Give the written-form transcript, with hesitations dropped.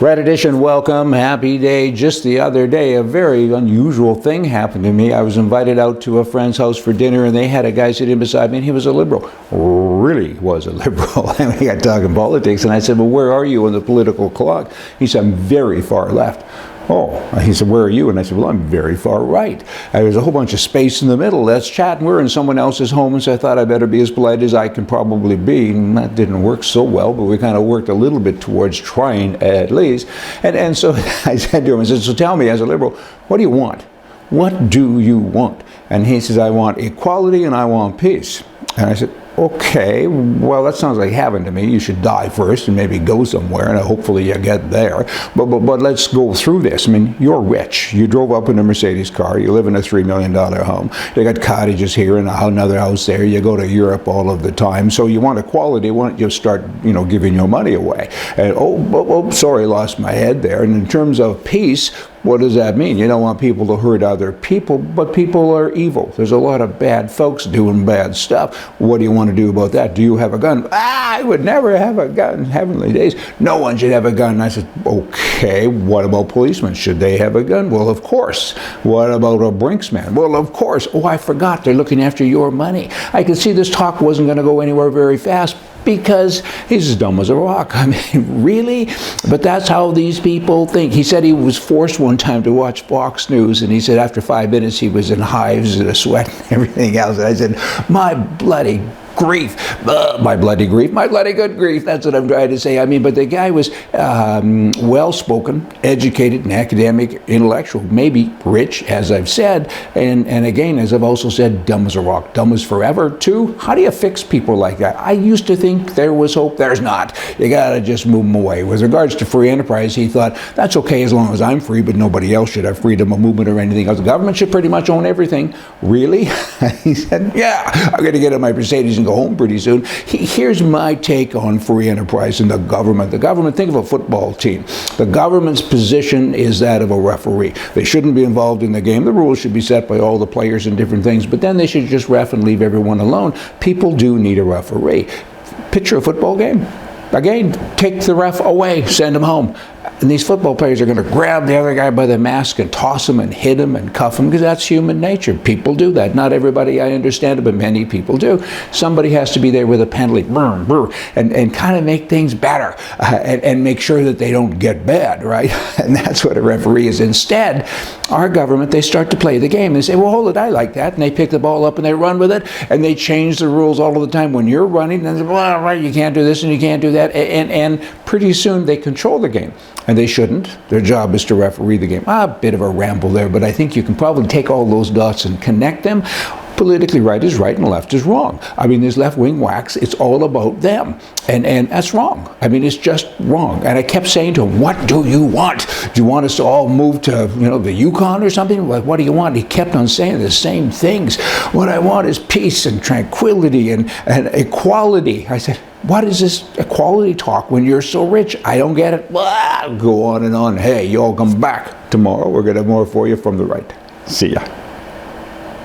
Red Edition, welcome, happy day. Just the other day, a very unusual thing happened to me. I was invited out to a friend's house for dinner, and they had a guy sitting beside me, and he was a liberal. Really was a liberal. And we got talking politics, and I said, well, where are you on the political clock? He said, I'm very far left. Oh, he said, where are you? And I said, well, I'm very far right. There's a whole bunch of space in the middle. Let's chat. And we're in someone else's home, and so I thought I better be as polite as I can probably be. And that didn't work so well, but we kind of worked a little bit towards trying at least. And so I said to him, I said, so tell me, as a liberal, what do you want? What do you want? And he says, I want equality and I want peace. And I said, okay, well, that sounds like heaven to me. You should die first and maybe go somewhere, and hopefully you get there. But let's go through this. I mean, you're rich. You drove up in a Mercedes car. You live in a $3 million home. You got cottages here and another house there. You go to Europe all of the time. So you want equality. Why don't you start, giving your money away? And sorry, lost my head there. And in terms of peace, what does that mean? You don't want people to hurt other people, but people are evil. There's a lot of bad folks doing bad stuff. What do you want to do about that? Do you have a gun? I would never have a gun. Heavenly days. No one should have a gun. And I said, okay, what about policemen? Should they have a gun? Well, of course. What about a brinksman? Well, of course. Oh, I forgot. They're looking after your money. I could see this talk wasn't going to go anywhere very fast, because he's as dumb as a rock. I mean, really? But that's how these people think. He said he was forced one time to watch Fox News, and he said after 5 minutes he was in hives and a sweat and everything else. And I said, my bloody grief, my bloody grief, my bloody good grief. That's what I'm trying to say. I mean, but the guy was well-spoken, educated, and academic, intellectual, maybe rich, as I've said, and again, as I've also said, dumb as a rock, dumb as forever, too. How do you fix people like that? I used to think there was hope. There's not. You gotta just move them away. With regards to free enterprise, he thought, that's okay as long as I'm free, but nobody else should have freedom of movement or anything else. The government should pretty much own everything. Really? He said, yeah, I'm gonna get in my Mercedes and go home pretty soon. Here's my take on free enterprise and the government. The government, think of a football team. The government's position is that of a referee. They shouldn't be involved in the game. The rules should be set by all the players and different things, but then they should just ref and leave everyone alone. People do need a referee. Picture a football game. Again, take the ref away, send him home. And these football players are going to grab the other guy by the mask and toss him and hit him and cuff him, because that's human nature. People do that. Not everybody, I understand it, but many people do. Somebody has to be there with a penalty, and kind of make things better and make sure that they don't get bad, right? And that's what a referee is. Instead, our government, they start to play the game. They say, well, hold it, I like that. And they pick the ball up and they run with it, and they change the rules all of the time. When you're running, and well, right, you can't do this and you can't do that. And pretty soon they control the game. And they shouldn't. Their job is to referee the game. A bit of a ramble there, but I think you can probably take all those dots and connect them. Politically right is right and left is wrong. I mean, this left-wing whacks, it's all about them. And that's wrong. I mean, it's just wrong. And I kept saying to him, what do you want? Do you want us to all move to, the Yukon or something? Like, what do you want? He kept on saying the same things. What I want is peace and tranquility and equality. I said, what is this equality talk when you're so rich? I don't get it. Go on and on. Hey, you all come back tomorrow. We're going to have more for you from the right. See ya.